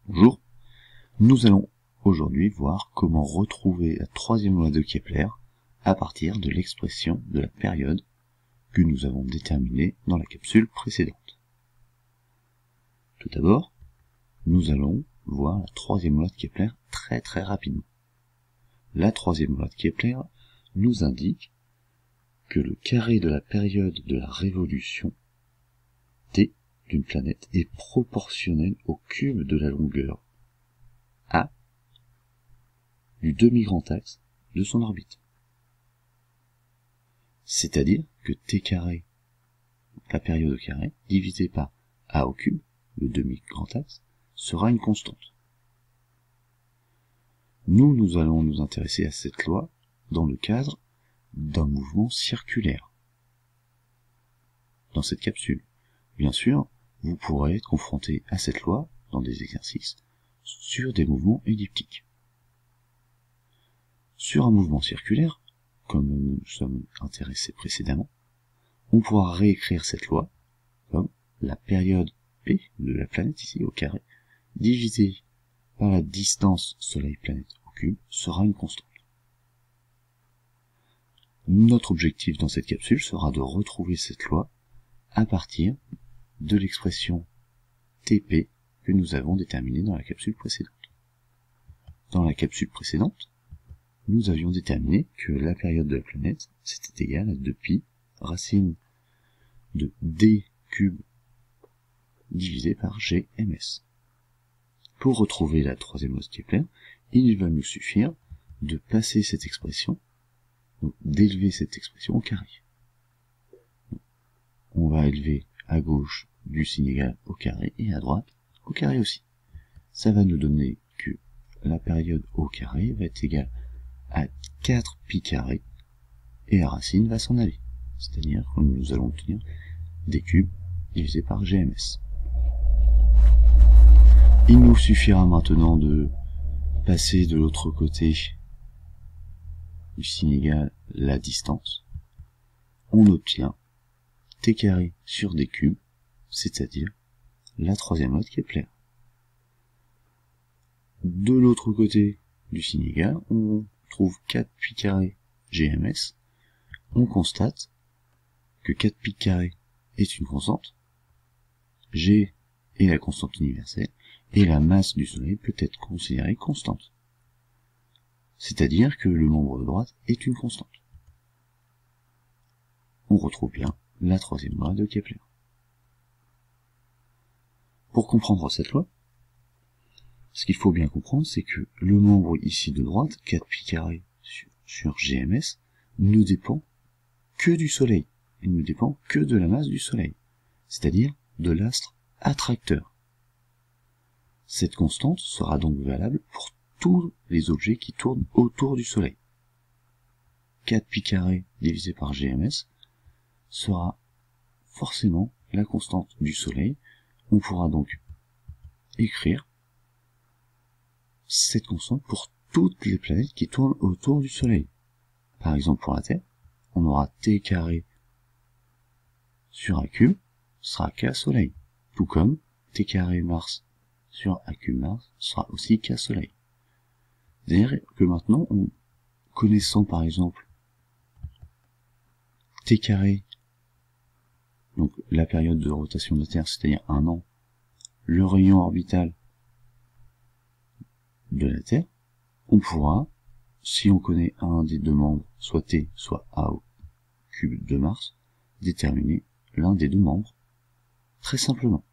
Bonjour, nous allons aujourd'hui voir comment retrouver la troisième loi de Kepler à partir de l'expression de la période que nous avons déterminée dans la capsule précédente. Tout d'abord, nous allons voir la troisième loi de Kepler très rapidement. La troisième loi de Kepler nous indique que le carré de la période de la révolution t d'une planète est proportionnel au cube de la longueur a du demi-grand axe de son orbite. C'est-à-dire que t carré, la période au carré, divisé par a au cube, le demi-grand axe, sera une constante. Nous allons nous intéresser à cette loi dans le cadre d'un mouvement circulaire. Dans cette capsule, bien sûr, vous pourrez être confronté à cette loi dans des exercices sur des mouvements elliptiques. Sur un mouvement circulaire, comme nous nous sommes intéressés précédemment, on pourra réécrire cette loi comme la période P de la planète ici au carré, divisée par la distance Soleil-planète au cube, sera une constante. Notre objectif dans cette capsule sera de retrouver cette loi à partir de l'expression Tp que nous avons déterminée dans la capsule précédente. Dans la capsule précédente, nous avions déterminé que la période de la planète, c'était égal à 2π racine de d cube divisé par gms. Pour retrouver la troisième loi de Kepler, il va nous suffire de passer cette expression, donc d'élever cette expression au carré. On va élever à gauche du signe égal au carré et à droite au carré aussi. Ça va nous donner que la période au carré va être égale à 4π carré et la racine va s'en aller. C'est-à-dire que nous allons obtenir d cubes divisé par gms. Il nous suffira maintenant de passer de l'autre côté du signe égal la distance. On obtient t carré sur d cubes, c'est-à-dire la troisième loi de Kepler. De l'autre côté du signe égal, on trouve 4π carré gms. On constate que 4π carré est une constante, g est la constante universelle, et la masse du Soleil peut être considérée constante. C'est-à-dire que le membre de droite est une constante. On retrouve bien la troisième loi de Kepler. Pour comprendre cette loi, ce qu'il faut bien comprendre, c'est que le membre ici de droite, 4π carré sur gms, ne dépend que du Soleil. Il ne dépend que de la masse du Soleil, c'est-à-dire de l'astre attracteur. Cette constante sera donc valable pour tous les objets qui tournent autour du Soleil. 4π carré divisé par gms sera forcément la constante du Soleil. On pourra donc écrire cette constante pour toutes les planètes qui tournent autour du Soleil. Par exemple pour la Terre, on aura t carré sur a cube sera k Soleil, tout comme t carré Mars sur a cube Mars sera aussi k Soleil. C'est-à-dire que maintenant, connaissant par exemple t carré, donc la période de rotation de la Terre, c'est-à-dire un an, le rayon orbital de la Terre, on pourra, si on connaît un des deux membres, soit t, soit a au cube de Mars, déterminer l'un des deux membres très simplement.